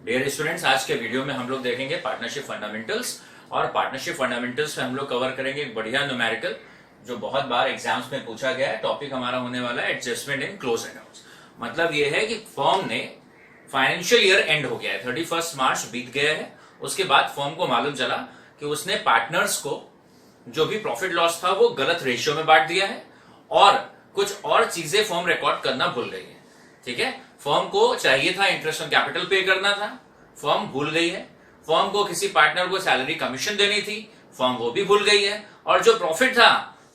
Dear students, आज के video में हम लोग देखेंगे पार्टनरशिप फंडामेंटल्स। और पार्टनरशिप फंडामेंटल्स में हम लोग कवर करेंगे एक बढ़िया न्यूमेरिकल जो बहुत बार एग्जाम्स में पूछा गया है। टॉपिक हमारा होने वाला है एडजस्टमेंट इन क्लोज अकाउंट्स। मतलब ये है कि फर्म ने फाइनेंशियल ईयर एंड हो गया है, 31 मार्च बीत गया है। उसके बाद फर्म को मालूम चला कि उसने पार्टनर्स को जो भी प्रॉफिट लॉस था वो गलत रेशियो में बांट दिया है और कुछ और चीजें फर्म रिकॉर्ड करना भूल गई है। ठीक है, फर्म को चाहिए था इंटरेस्ट ऑन कैपिटल पे करना था, फर्म भूल गई है। फर्म को किसी पार्टनर को सैलरी कमीशन देनी थी, फर्म वो भी भूल गई है। और जो प्रॉफिट था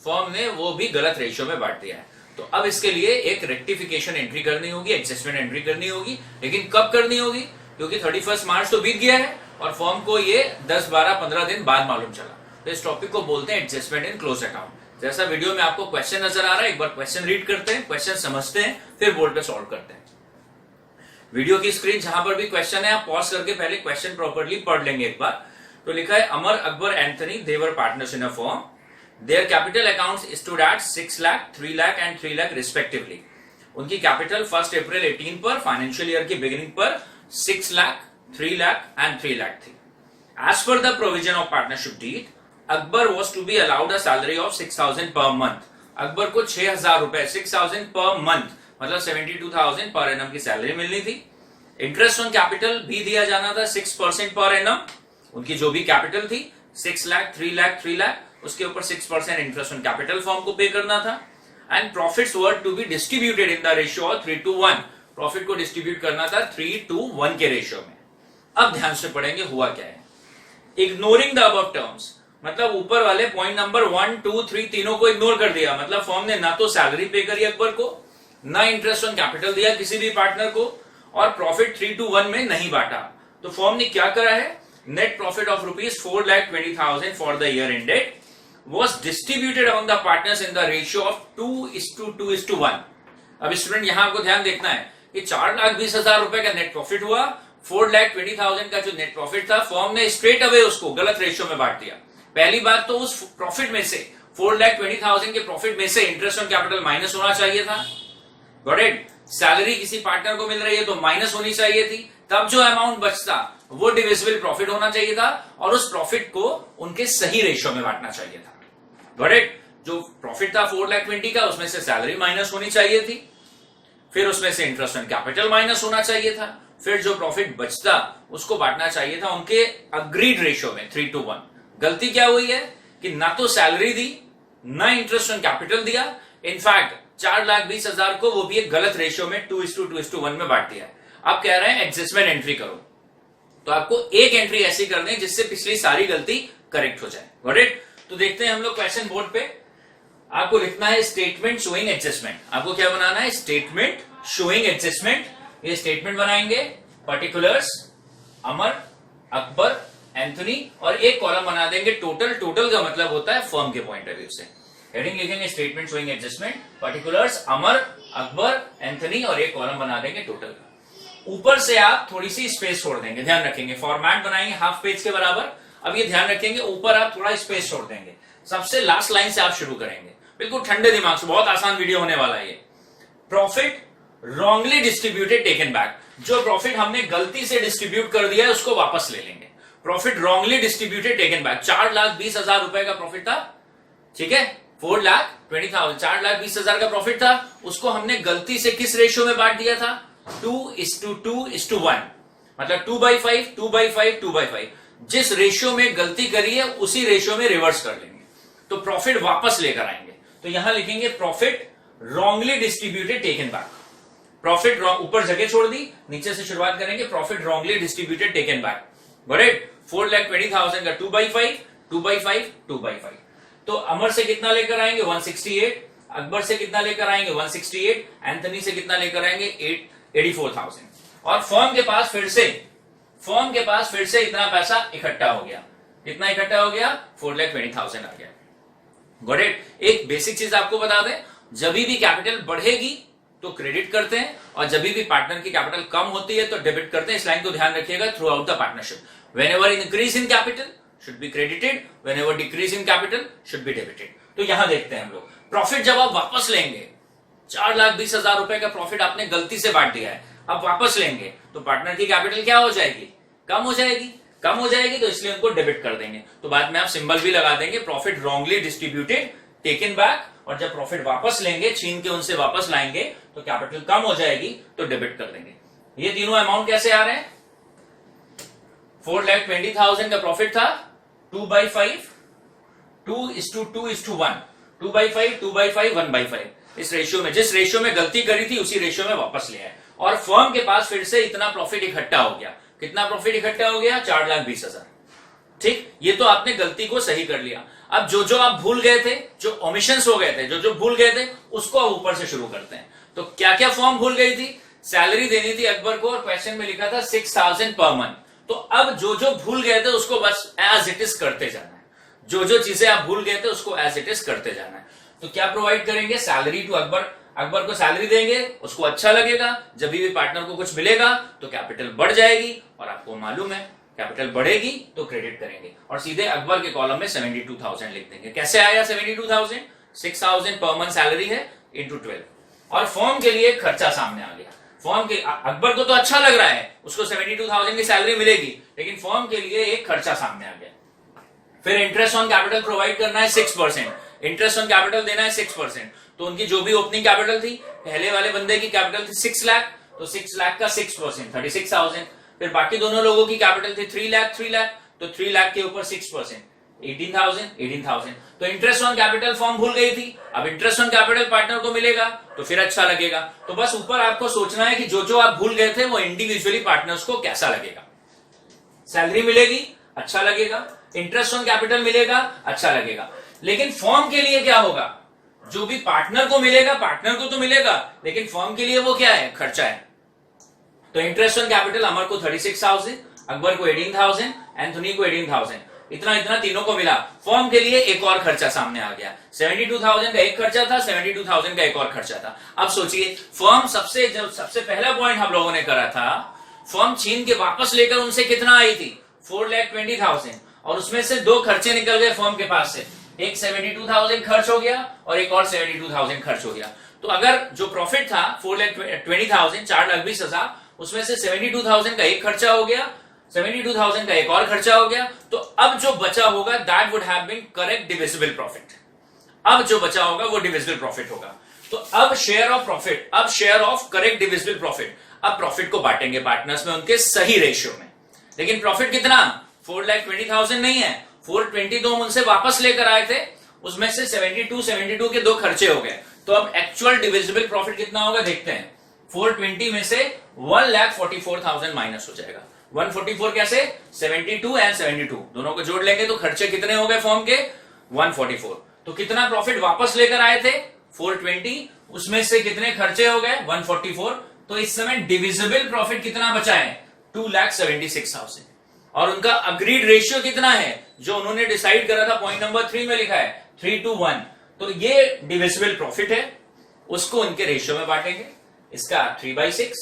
फर्म ने वो भी गलत रेशियो में बांट दिया है। तो अब इसके लिए एक रेक्टिफिकेशन एंट्री करनी होगी, एडजस्टमेंट एंट्री करनी होगी। लेकिन कब करनी होगी? क्योंकि 31 मार्च तो बीत गया है और फर्म को ये 10, 12, 15 दिन बाद मालूम चला। तो इस टॉपिक को बोलते हैं एडजस्टमेंट इन क्लोज अकाउंट। जैसा वीडियो में आपको क्वेश्चन नजर आ रहा है, एक बार क्वेश्चन रीड करते हैं, क्वेश्चन समझते हैं, फिर बोर्ड पे सॉल्व करते हैं। वीडियो की स्क्रीन जहां पर भी क्वेश्चन है आप पॉज करके पहले क्वेश्चन प्रॉपर्ली पढ़ लेंगे एक बार। तो लिखा है Amar, Akbar, Anthony, they were partners in a firm. Their capital accounts stood at 6 lakh, 3 lakh and 3 lakh respectively. उनकी कैपिटल 1 अप्रैल 18 पर फाइनेंशियल ईयर की बिगिनिंग पर 6 लाख, 3 लाख एंड 3 लाख थी। As per the provision of partnership deed, Akbar was to be allowed a salary of 6,000 per month. Akbar को 6,000 रुपए 6,000 per month मतलब 72,000 per annum की salary मिलनी थी। इंटरेस्ट ऑन कैपिटल भी दिया जाना था 6% पर एनम। उनकी जो भी कैपिटल थी 6 लाख, 3 लाख, 3 लाख, उसके ऊपर 6% इंटरेस्ट ऑन कैपिटल फर्म को पे करना था। And profits were to be distributed in the ratio of 3:1। Profit को डिस्ट्रीब्यूट करना था 3:1 के रेशियो में। अब ध्यान से पढ़ेंगे हुआ क्या है। इग्नोरिंग द अबव टर्म्स मतलब ऊपर वाले पॉइंट नंबर 1, 2, 3 तीनों को इग्नोर कर दिया। मतलब फर्म ने ना तो सैलरी पे करी अकबर को, ना इंटरेस्ट ऑन कैपिटल दिया किसी भी पार्टनर को, और प्रॉफिट 3:1 में नहीं बांटा। तो फर्म ने क्या करा है? Net profit of ₹4,20,000 for the year ended was distributed among the partners in the ratio of 2:2:1। अब स्टूडेंट यहां आपको ध्यान देखना है कि 4,20,000 रुपए का नेट प्रॉफिट हुआ, 4,20,000 का जो नेट प्रॉफिट था फर्म ने स्ट्रेट अवे उसको गलत रेशियो में बांट दिया। पहली बात तो उस प्रॉफिट में से 4,20,000 के प्रॉफिट में से इंटरेस्ट ऑन कैपिटल माइनस होना चाहिए था। Got it? सैलरी किसी पार्टनर को मिल रही है तो माइनस होनी चाहिए थी। तब जो अमाउंट बचता वो डिविजिबल प्रॉफिट होना चाहिए था और उस प्रॉफिट को उनके सही रेशियो में बांटना चाहिए था। Got it? जो प्रॉफिट था 4,20,000 का उसमें से सैलरी माइनस होनी चाहिए थी, फिर उसमें से इंटरेस्ट ऑन कैपिटल माइनस होना चाहिए था, फिर जो प्रॉफिट बचता उसको बांटना चाहिए था उनके अग्रीड रेशियो में 3:1। गलती क्या हुई है कि ना तो सैलरी दी ना इंटरेस्ट ऑन कैपिटल दिया। इनफैक्ट 4,20,000 को वो भी एक गलत रेशियो में 2:2:1 में बांट दिया है। आप कह रहे हैं एडजस्टमेंट एंट्री करो, तो आपको एक एंट्री ऐसी करनी है जिससे पिछली सारी गलती करेक्ट हो जाए। Got it? तो देखते हैं हम लोग क्वेश्चन बोर्ड पे। आपको लिखना है स्टेटमेंट शोइंग एडजस्टमेंट। आपको क्या बनाना है? Statement showing adjustment. ये स्टेटमेंट बनाएंगे पर्टिकुलर्स अमर, अकबर, एंथनी, और एक कॉलम बना देंगे टोटल। टोटल का मतलब होता है फर्म के पॉइंट ऑफ व्यू से। हेडिंग लिखेंगे स्टेटमेंट शोइंग एडजस्टमेंट, पर्टिकुलर्स अमर, अकबर, एंथनी, और एक कॉलम बना देंगे टोटल का। ऊपर से आप थोड़ी सी स्पेस छोड़ देंगे, ध्यान रखेंगे। फॉर्मेट बनाएंगे हाफ पेज के बराबर। अब ये ध्यान रखेंगे ऊपर आप थोड़ा स्पेस छोड़ देंगे। सबसे लास्ट लाइन से आप शुरू करेंगे, बिल्कुल ठंडे दिमाग से। बहुत आसान वीडियो होने वाला है ये। Profit wrongly distributed taken back. जो प्रॉफिट हमने गलती से डिस्ट्रीब्यूट कर दिया है उसको वापस ले लेंगे। Profit wrongly distributed taken back. 4,20,000 रुपए का प्रॉफिट था, ठीक है, 4,20,000, 4,20,000 का प्रॉफिट था, उसको हमने गलती से किस रेशियो में बांट दिया था? 2:2:1 मतलब 2/5, 2/5, 2/5। जिस रेशियो में गलती करी है उसी रेशियो में रिवर्स कर लेंगे, तो प्रॉफिट वापस लेकर आएंगे। तो यहां लिखेंगे profit wrongly distributed taken back. Profit ऊपर जगह छोड़ दी, नीचे से शुरुआत करेंगे। Profit wrongly distributed taken back. Got it? 4,20,000 का 2/5, 2/5, 2/5। तो अमर से कितना लेकर आएंगे? 168। अकबर से कितना लेकर आएंगे? 168। एंथनी से कितना लेकर आएंगे? 84,000। और फर्म के पास फिर से इतना पैसा इकट्ठा हो गया। कितना इकट्ठा हो गया? 4,20,000 आ गया। Got it? एक बेसिक चीज आपको बता दें, जब भी कैपिटल बढ़ेगी तो क्रेडिट करते हैं और जब भी पार्टनर की कैपिटल कम होती है तो डेबिट करते हैं। इस लाइन को ध्यान रखिएगा through out the partnership. Whenever increase in capital should be credited, whenever decrease in capital should be debited। तो यहां देखते हैं हम लोग प्रॉफिट जब आप वापस लेंगे, 4,20,000 रुपए का प्रॉफिट आपने गलती से बांट दिया है, अब वापस लेंगे तो पार्टनर की कैपिटल क्या हो जाएगी, कम हो जाएगी। कम हो जाएगी तो इसलिए उनको डेबिट कर देंगे। तो बाद में आप सिंबल भी लगा देंगे, profit wrongly distributed taken back, और जब प्रॉफिट वापस लेंगे, छीन के उनसे वापस लाएंगे तो कैपिटल कम हो जाएगी तो डेबिट कर देंगे। ये तीनों अमाउंट कैसे आ रहे हैं, 4,20,000 का प्रॉफिट था, 2/5, 2:2:1, 2/5, 2/5, 1/5, इस रेशियो में, जिस रेशियो में गलती करी थी उसी रेशियो में वापस लिया है। और फर्म के पास फिर से इतना प्रॉफिट इकट्ठा हो गया। कितना प्रॉफिट इकट्ठा हो गया, 4,20,000। ठीक, ये तो आपने गलती को सही कर लिया। अब जो जो आप भूल गए थे, जो ओमिशंस हो गए थे, जो जो भूल गए थे, उसको अब ऊपर से शुरू करते हैं। तो क्या क्या फर्म भूल गई थी, सैलरी देनी थी अकबर को और क्वेश्चन में लिखा था 6,000 पर मंथ। तो अब जो जो भूल गए थे उसको बस एज इट इज करते जाना है। जो जो चीजें आप भूल गए थे उसको एज इट इज करते जाना है। तो क्या प्रोवाइड करेंगे, सैलरी टू अकबर, अकबर को सैलरी देंगे, उसको अच्छा लगेगा। जब भी पार्टनर को कुछ मिलेगा तो कैपिटल बढ़ जाएगी, और आपको मालूम है कैपिटल बढ़ेगी तो क्रेडिट करेंगे, और सीधे अकबर के कॉलम में 72,000 लिख देंगे। कैसे आया 72,000, 6,000 पर मंथ सैलरी है इंटू 12, और फर्म के लिए खर्चा सामने आ गया। फर्म के, अकबर को तो अच्छा लग रहा है, उसको 72,000 की सैलरी मिलेगी, लेकिन फर्म के लिए एक खर्चा सामने आ गया। फिर इंटरेस्ट ऑन कैपिटल प्रोवाइड करना है 6%, इंटरेस्ट ऑन कैपिटल देना है 6%। तो उनकी जो भी ओपनिंग कैपिटल थी, पहले वाले बंदे की कैपिटल थी 6 लाख, तो 6 लाख का 6%, 36,000। फिर बाकी दोनों लोगों की कैपिटल थी 3 लाख, तो 3 लाख के ऊपर 6%, 18,000। तो इंटरेस्ट ऑन कैपिटल फर्म भूल गई थी, अब इंटरेस्ट ऑन कैपिटल पार्टनर को मिलेगा तो फिर अच्छा लगेगा। तो बस ऊपर आपको सोचना है कि जो जो आप भूल गए थे वो इंडिविजुअली पार्टनर्स को कैसा लगेगा। सैलरी मिलेगी, अच्छा लगेगा, इंटरेस्ट ऑन कैपिटल मिलेगा, अच्छा लगेगा। लेकिन फर्म के लिए क्या होगा, जो भी पार्टनर को मिलेगा, पार्टनर को तो मिलेगा, लेकिन फर्म के लिए वो क्या है, खर्चा है। तो इंटरेस्ट ऑन कैपिटल अमर को 36,000, अकबर को 18,000, एंथोनी को 18,000, इतना इतना तीनों को मिला। फर्म के लिए एक और खर्चा सामने आ गया, 72,000 का एक खर्चा था, 72,000 का एक और खर्चा था। अब सोचिए, फर्म सबसे पहला पॉइंट हम लोगों ने करा था, फर्म छीन के वापस लेकर उनसे कितना आई थी, 4,20,000, और उसमें से दो खर्चे निकल गए फर्म के पास से, एक 72,000 खर्च हो गया और एक और 72,000 खर्च हो गया। तो अगर जो प्रॉफिट था 4,20,000, 4,20,000, उसमें से 72,000 का एक खर्चा हो गया, 72,000 का एक और खर्चा हो गया, तो अब जो बचा होगा that would have been correct divisible profit. अब जो बचा होगा वो डिविजिबल प्रॉफिट होगा। तो अब शेयर ऑफ प्रॉफिट, अब share of correct divisible profit, अब प्रॉफिट को बांटेंगे पार्टनर्स में उनके सही रेशियो में। लेकिन प्रॉफिट कितना, 4,20,000 नहीं है, 420 तो हम उनसे वापस लेकर आए थे, उसमें से 72 के दो खर्चे हो गए। तो अब एक्चुअल डिविजिबल प्रॉफिट कितना होगा देखते हैं। 420 में से 1,44,000 माइनस हो जाएगा। 144 कैसे, 72 एंड 72 दोनों को जोड़ लेंगे तो खर्चे कितने हो गए फर्म के, 144। तो कितना प्रॉफिट वापस लेकर आए थे, 420, उसमें से कितने खर्चे हो गए, 144। तो इस समय डिविजिबल प्रॉफिट कितना बचा है, 2,76,000। और उनका अग्रीड रेशियो कितना है, जो उन्होंने डिसाइड करा था, पॉइंट नंबर 3 में लिखा है 3:1। तो ये डिविजिबल प्रॉफिट है, उसको उनके रेशियो में बांटेंगे, इसका 3/6,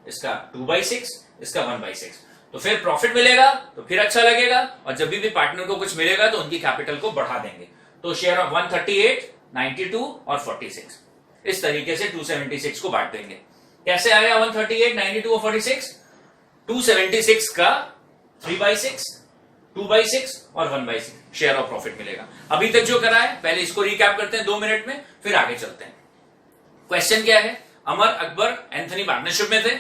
इसका 2/6, इसका 1/6। तो फिर प्रॉफिट मिलेगा तो फिर अच्छा लगेगा, और जब भी पार्टनर को कुछ मिलेगा तो उनकी कैपिटल को बढ़ा देंगे। तो शेयर ऑफ 138, 92 और 46, इस तरीके से 276 को बांट देंगे। कैसे आया 138, 92 और 46, 276 का 3/6, 2/6 और 1/6 शेयर ऑफ प्रॉफिट मिलेगा। अभी तक जो करा है, पहले इसको रिकैप करते हैं 2 मिनट में, फिर आगे चलते हैं। क्वेश्चन क्या है, अमर, अकबर, एंथनी पार्टनरशिप में थे।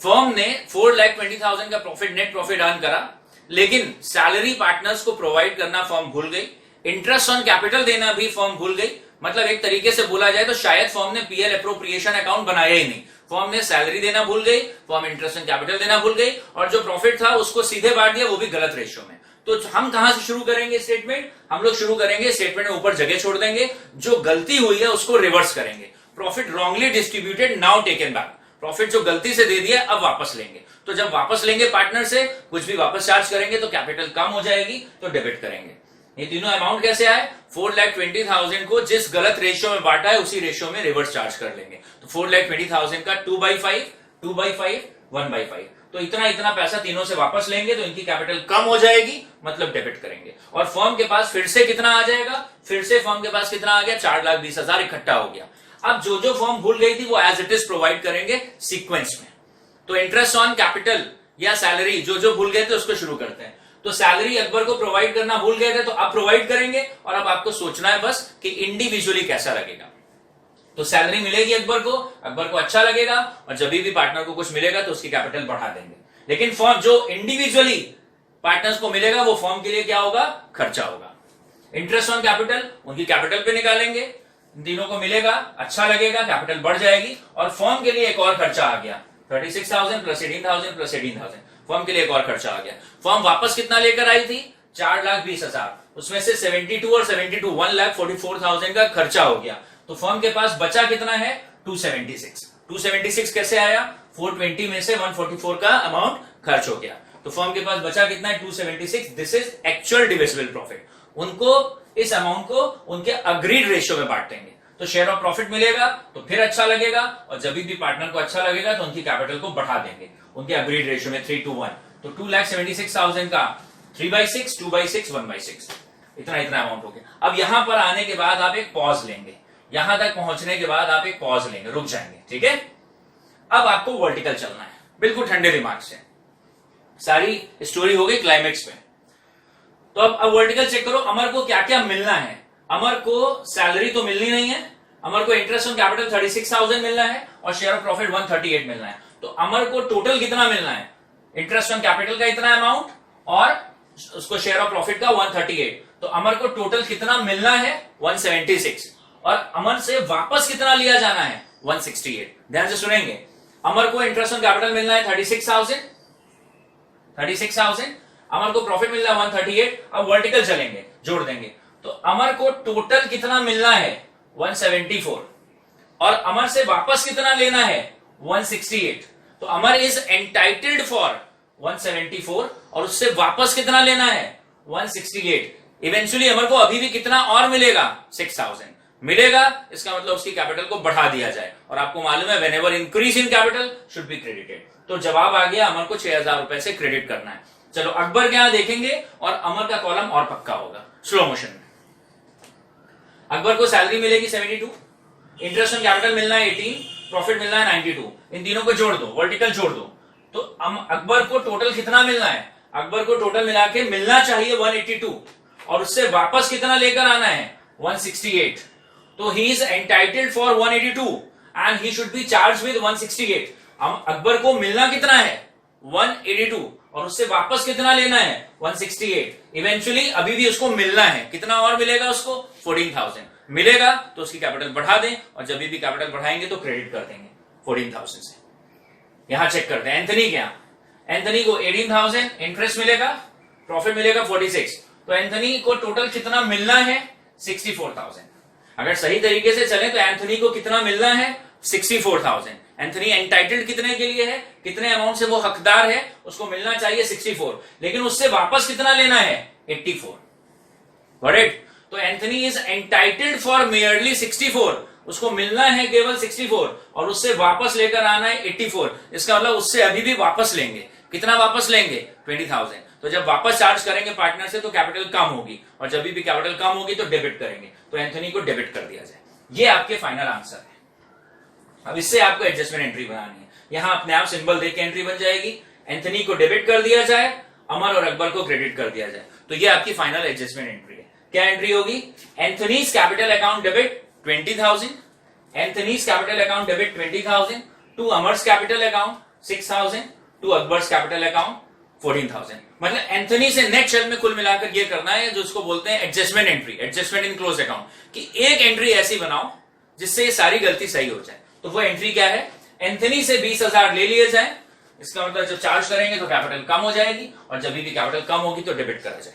फर्म ने 4,20,000 का प्रॉफिट, नेट प्रॉफिट अर्न करा, लेकिन सैलरी पार्टनर्स को प्रोवाइड करना फर्म भूल गई, इंटरेस्ट ऑन कैपिटल देना भी फर्म भूल गई। मतलब एक तरीके से बोला जाए तो शायद फर्म ने पीएल अप्रोप्रिएशन अकाउंट बनाया ही नहीं। फर्म ने सैलरी देना भूल गई, फर्म इंटरेस्ट ऑन कैपिटल देना भूल गई, और जो प्रॉफिट था उसको सीधे बांट दिया, वो भी गलत रेशियो में। तो हम कहां से शुरू करेंगे स्टेटमेंट, हम लोग शुरू करेंगे स्टेटमेंट में ऊपर जगह छोड़ देंगे, जो गलती हुई है उसको रिवर्स करेंगे। Profit wrongly distributed, now taken back. Profit जो गलती से दे दिया अब वापस लेंगे। तो जब वापस लेंगे पार्टनर से, कुछ भी वापस चार्ज करेंगे तो कैपिटल कम हो जाएगी, तो डेबिट करेंगे। ये तीनों अमाउंट कैसे आए, 4,20,000 को जिस गलत रेशियो में बांटा है उसी रेशियो में रिवर्स चार्ज कर लेंगे। तो 4,20,000 का 2/5, 2/5, 1/5, तो इतना इतना पैसा तीनों से वापस लेंगे तो इनकी कैपिटल कम हो जाएगी, मतलब डेबिट करेंगे। और फर्म के पास फिर से कितना आ जाएगा, फिर से फर्म के पास कितना आ गया, 4,20,000 इकट्ठा हो गया। अब जो जो फर्म भूल गई थी वो एज इट इज प्रोवाइड करेंगे सीक्वेंस में। तो इंटरेस्ट ऑन कैपिटल या सैलरी जो जो भूल गए थे उसको शुरू करते हैं। तो सैलरी अकबर को प्रोवाइड करना भूल गए थे, तो अब प्रोवाइड करेंगे और अब आपको सोचना है बस कि इंडिविजुअली कैसा लगेगा। तो सैलरी मिलेगी अकबर को अच्छा लगेगा, और जब भी पार्टनर को कुछ मिलेगा तो उसकी कैपिटल बढ़ा देंगे। लेकिन फॉर्म जो इंडिविजुअली पार्टनर्स को मिलेगा वो फॉर्म के लिए क्या होगा, खर्चा होगा। इंटरेस्ट ऑन कैपिटल उनकी कैपिटल पे निकालेंगे, इन तीनों को मिलेगा, अच्छा लगेगा, कैपिटल बढ़ जाएगी, और फॉर्म के लिए एक और खर्चा आ गया 36,000 प्लस 18,000 प्लस 18,000। फॉर्म के लिए एक और खर्चा आ गया। फॉर्म वापस कितना लेकर आई थी, 4,20,000, उसमें से 72 और 72 1,44,000 का खर्चा हो गया। तो फॉर्म के पास बचा कितना है, 276 कैसे आया, 420 में से 144 का अमाउंट खर्च हो गया। तो फॉर्म के पास बचा कितना है, 276। This is actual divisible profit. उनको इस अमाउंट को उनके अग्रीड रेशियो में बांट देंगे, तो शेयर ऑफ प्रॉफिट मिलेगा, तो फिर अच्छा लगेगा, और जब भी पार्टनर को अच्छा लगेगा तो उनकी कैपिटल को बढ़ा देंगे उनके अग्रीड रेशियो में 3:1। तो 2,76,000 का 3/6, 2/6, 1/6, इतना अमाउंट हो गया। अब यहां पर आने के बाद आप एक पॉज लेंगे, यहां तक पहुंचने के बाद आप एक पॉज लेंगे, रुक जाएंगे, ठीक है। अब आपको वर्टिकल चलना है, बिल्कुल ठंडे दिमाग से। सारी स्टोरी हो गई क्लाइमेक्स पे। तो अब वर्टिकल चेक करो, अमर को क्या क्या मिलना है। अमर को सैलरी तो मिलनी नहीं है, अमर को इंटरेस्ट ऑन कैपिटल 36,000 मिलना है, और शेयर ऑफ प्रॉफिट 138 मिलना है। तो अमर को टोटल कितना मिलना है, इंटरेस्ट ऑन कैपिटल का इतना अमाउंट और उसको शेयर ऑफ प्रॉफिट का 138। तो अमर को टोटल कितना मिलना है, 176, और अमर से वापस कितना लिया जाना है, 168। ध्यान से सुनेंगे, अमर को इंटरेस्ट ऑन कैपिटल मिलना है 36,000, अमर को प्रॉफिट मिलना है 138। अब वर्टिकल चलेंगे, जोड़ देंगे, तो अमर को टोटल कितना मिलना है, 174, और अमर से वापस कितना लेना है, 168। तो अमर इज एंटाइटल्ड फॉर 174, और उससे वापस कितना लेना है, 168। इवेंचुअली अमर को अभी भी कितना और मिलेगा, 6,000 मिलेगा। इसका मतलब उसकी कैपिटल को बढ़ा दिया जाए, और आपको मालूम है when ever increase in capital should be credited. तो जवाब आ गया, अमर को 6,000 रुपए से क्रेडिट करना है। चलो अकबर के यहां देखेंगे, और अमर का कॉलम और पक्का होगा स्लो मोशन में। अकबर को सैलरी मिलेगी 72, इंटरेस्ट ऑन कैपिटल मिलना है 18, प्रॉफिट मिलना है 92। इन तीनों को जोड़ दो, वर्टिकल जोड़ दो, तो अकबर को टोटल कितना मिलना है, अकबर को टोटल मिला के मिलना चाहिए 182, और उससे वापस कितना लेकर आना है, 168। तो he is entitled for 182 and he should be charge with 168। Akbar को मिलना कितना है, 182, और उससे वापस कितना लेना है, 168। इवेंचुअली अभी भी उसको मिलना है, कितना और मिलेगा उसको, 14,000 मिलेगा। तो उसकी कैपिटल बढ़ा दें, और जब भी कैपिटल बढ़ाएंगे तो क्रेडिट कर देंगे 14,000 से। यहां चेक करते हैं एंथनी क्या, एंथनी को 18,000 इंटरेस्ट मिलेगा, प्रॉफिट मिलेगा 46। तो एंथनी को टोटल कितना मिलना है, 64,000। अगर सही तरीके से चले तो एंथनी को कितना मिलना है, 64,000। एंथनी एंटाइटल्ड कितने के लिए है, कितने अमाउंट से वो हकदार है, उसको मिलना चाहिए 64, लेकिन उससे वापस कितना लेना है, 84। Got it. तो Anthony is entitled for merely 64, उसको मिलना है केवल 64, और उससे वापस लेकर आना है 84। इसका मतलब उससे अभी भी वापस लेंगे, कितना वापस लेंगे, 20,000। तो जब वापस चार्ज करेंगे पार्टनर से तो कैपिटल कम होगी, और जब भी कैपिटल कम होगी तो डेबिट करेंगे। तो एंथनी को डेबिट कर दिया जाए। ये आपके फाइनल आंसर है। अब इससे आपको एडजस्टमेंट एंट्री बनानी है। यहां अपने आप सिंबल देख के एंट्री बन जाएगी, एंथनी को डेबिट कर दिया जाए, अमर और अकबर को क्रेडिट कर दिया जाए। तो ये आपकी फाइनल एडजस्टमेंट एंट्री है। क्या एंट्री होगी, Anthony's capital account debit 20,000, Anthony's capital account debit 20,000 to Amar's capital account 6,000 to Akbar's capital account 14,000। मतलब एंथनी से नेट शेल में कुल मिलाकर ये करना है, जो उसको बोलते हैं adjustment entry, adjustment in close account, कि एक एंट्री ऐसी बनाओ जिससे ये सारी गलती सही हो जाए। तो वो एंट्री क्या है, एंथनी से 20,000 ले लिए जाए, इसका मतलब जब चार्ज करेंगे तो कैपिटल कम हो जाएगी, और जब भी कैपिटल कम होगी तो डेबिट करा जाए,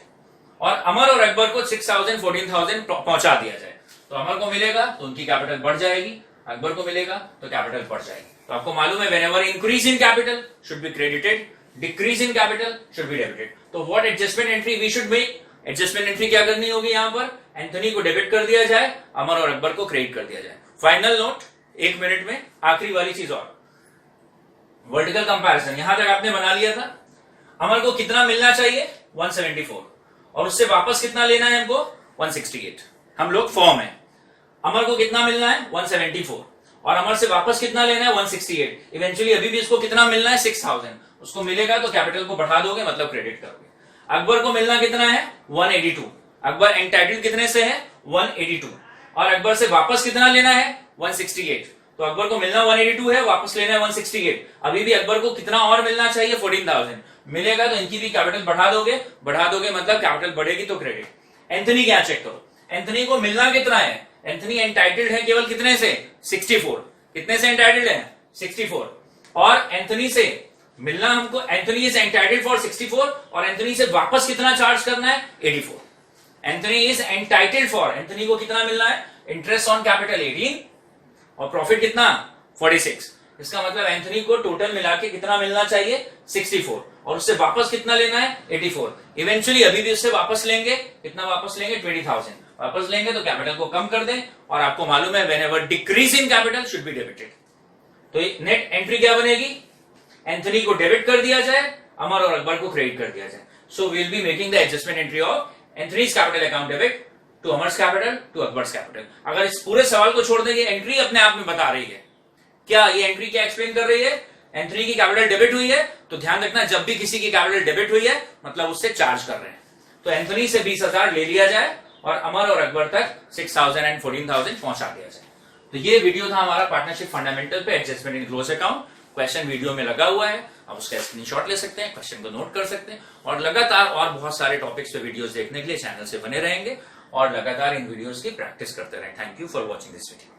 और अमर और अकबर को 6,000 14,000 पहुंचा दिया जाए। तो अमर को मिलेगा तो उनकी कैपिटल बढ़ जाएगी, अकबर को मिलेगा तो कैपिटल बढ़ जाएगी। तो आपको मालूम है whenever increase in capital should be credited, decrease in capital should be debited. तो what adjustment entry we should make, adjustment entry क्या करनी होगी, यहां पर एंथनी को डेबिट कर दिया जाए, अमर और अकबर को क्रेडिट कर दिया जाए। फाइनल नोट 1 मिनट में, आखिरी वाली चीज और, वर्टिकल कंपैरिजन यहां तक आपने बना लिया था। अमर को कितना मिलना चाहिए, 174, और उससे वापस कितना लेना है हमको, 168। हम लोग फॉर्म है, अमर को कितना मिलना है, 174, और अमर से वापस कितना लेना है 168। इवेंचुअली अभी भी इसको कितना मिलना है 6000, उसको मिलेगा तो कैपिटल को बढ़ा दोगे मतलब क्रेडिट करोगे। अकबर को मिलना कितना है 182, अकबर एंटाइटल्ड कितने से है 182, और अकबर से वापस कितना लेना है 168। तो अकबर को मिलना 182 है, वापस लेना है 168। अभी भी अकबर को कितना और मिलना चाहिए 14000 मिलेगा, तो इनकी भी कैपिटल बढ़ा दोगे मतलब कैपिटल बढ़ेगी तो क्रेडिट। एंथनी क्या चेक करो, एंथनी को मिलना कितना है, एंथनी एंटाइटल्ड है केवल कितने से 64, कितने से एंटाइटल्ड है 64, और एंथनी से मिलना हमको, एंथनी इज एंटाइटल्ड फॉर 64 और एंथनी से वापस कितना चार्ज करना है 84। Anthony is entitled for, Anthony को कितना मिलना है इंटरेस्ट ऑन कैपिटल 18 और प्रॉफिट कितना 46। इसका मतलब एंथनी को टोटल मिला के कितना मिलना चाहिए 64 और उससे वापस कितना लेना है 84। इवेंचुअली अभी भी उससे वापस लेंगे, कितना वापस लेंगे 20000 वापस लेंगे, तो कैपिटल को कम कर दें, और आपको मालूम है whenever decrease in capital should be debited. तो नेट एंट्री क्या बनेगी, एंथनी को डेबिट कर दिया जाए, अमर और अकबर को क्रेडिट कर दिया जाए। So we will be making the adjustment entry of Anthony's capital account debit to Amar's capital to Akbar's capital. अगर इस पूरे सवाल को छोड़ देंगे, एंट्री अपने आप में बता रही है क्या, ये एंट्री क्या एक्सप्लेन कर रही है, एंथनी की कैपिटल डेबिट हुई है, तो ध्यान रखना जब भी किसी की कैपिटल डेबिट हुई है मतलब उससे चार्ज कर रहे हैं। तो एंथनी से 20000 ले लिया जाए और अमर और अकबर तक 6000 एंड 14000 पहुंचा दिया जाए। तो ये वीडियो था हमारा पार्टनरशिप फंडामेंटल पे adjustment in close account. Question video में लगा हुआ है, आप उसका स्क्रीनशॉट ले सकते हैं, क्वेश्चन को नोट कर सकते हैं, और लगातार और बहुत सारे टॉपिक्स पे वीडियोस देखने के लिए चैनल से बने रहेंगे और लगातार इन वीडियोस की प्रैक्टिस करते रहें। Thank you for watching this video.